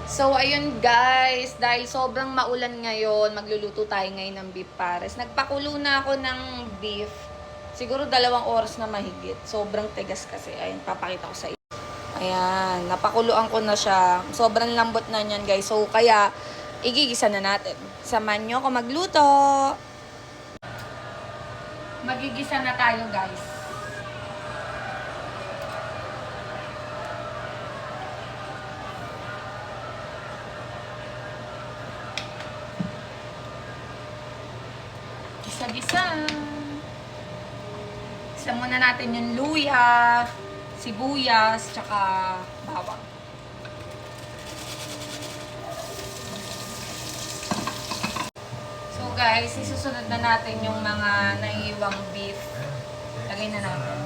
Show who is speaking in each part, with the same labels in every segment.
Speaker 1: So, ayun guys, dahil sobrang maulan ngayon, magluluto tayo ngayon ng beef pares. Nagpakulo na ako ng beef. Siguro 2 oras na mahigit. Sobrang tigas kasi. Ayun, papakita ko sa inyo. Ayan, napakuluan ko na siya. Sobrang lambot na niyan guys. So, kaya, igigisa na natin. Samahan nyo ako magluto. Magigisa na tayo guys. Gisa-gisa. Isa muna natin yung luya, sibuyas, tsaka bawang. So guys, isusunod na natin yung mga naiiwang beef. Lagay na natin.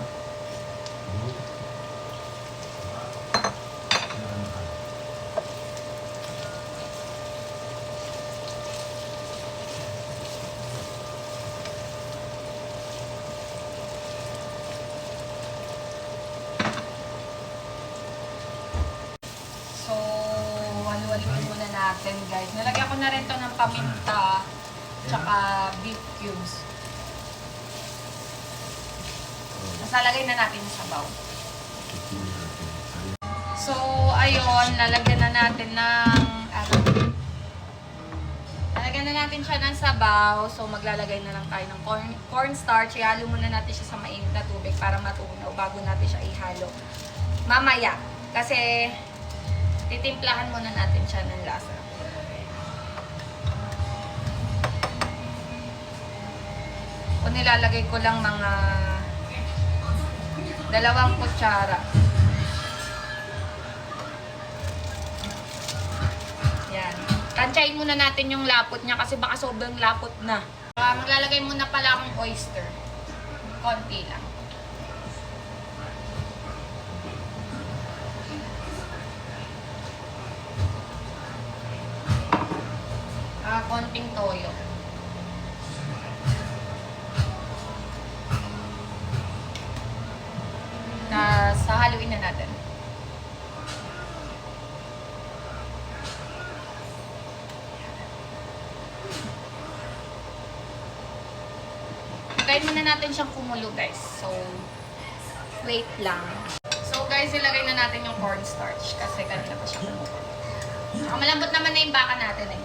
Speaker 1: Halo-haloin muna natin guys. Nalagyan ko na rin to ng paminta tsaka beef cubes. Nasalagay na natin yung sabaw. So, ayun, lalagyan na natin ng lalagyan na natin siya ng sabaw. So, maglalagay na lang tayo ng cornstarch. Ihalo muna natin siya sa mainit na tubig para matunaw bago natin siya ihalo. Mamaya. Kasi, titimplahan muna natin siya ng lasa. O nilalagay ko lang mga 2 kutsara. Yan. Tansyahin muna natin yung lapot niya kasi baka sobrang lapot na. Maglalagay muna pala akong oyster. Konti lang. Konting toyo. Haluin na natin. Hintayin muna natin siyang kumulo guys. So, wait lang. So guys, ilagay na natin yung cornstarch kasi kanina pa siya kumulo. Malambot naman na yung baka natin eh.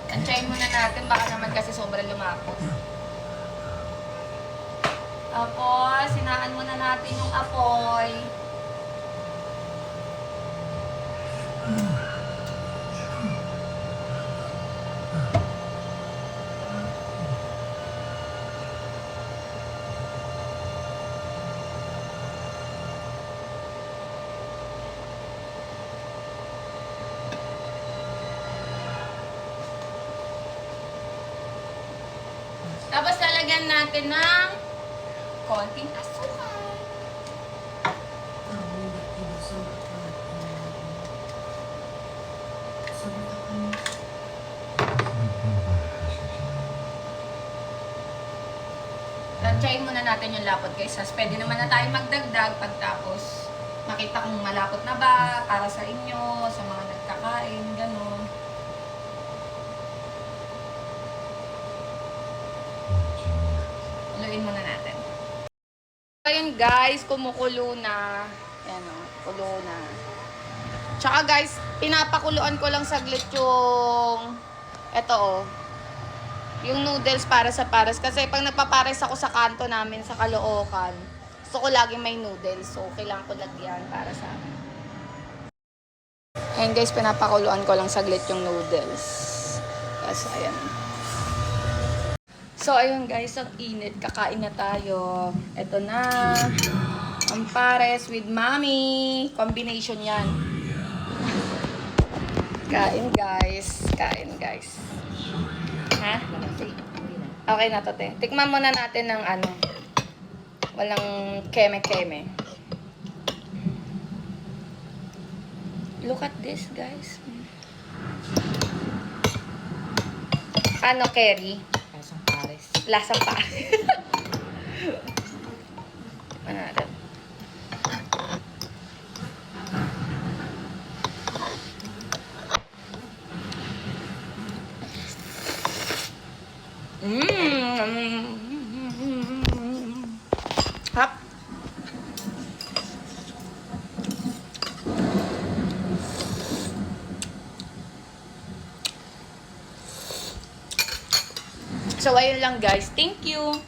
Speaker 1: Tansyahin muna natin, baka naman kasi sobrang lumapot. Tapos, sinaan muna natin yung apoy. Tapos, lalagyan natin ng konting asukal. Tansyahin muna natin yung lapot guys. Pwede naman na tayo magdagdag pagtapos makita kung malapot na ba para sa inyo, sa mga nagkakain, gano'n. Haluin muna natin. Ayun guys, kumukulo na. Ayan o, kulo na. Tsaka guys, pinapakuluan ko lang saglit yung eto o. Yung noodles para sa pares. Kasi pag nagpapares ako sa kanto namin sa Caloocan, gusto ko laging may noodles. So, kailangan ko lagyan para sa akin. Ayun guys, pinapakuluan ko lang saglit yung noodles. Kasi ayan. So, ayun guys, ang init. Kakain na tayo. Ito na. Ang pares with mommy. Combination yan. Kain guys. Kain guys. Ha? Okay na to, te. Tikman muna natin ng ano. Walang keme-keme. Look at this, guys. Ano, Kerry?
Speaker 2: Lasang pares.
Speaker 1: Lasang pares. Ano natin? Hap. So, ayun lang guys. Thank you.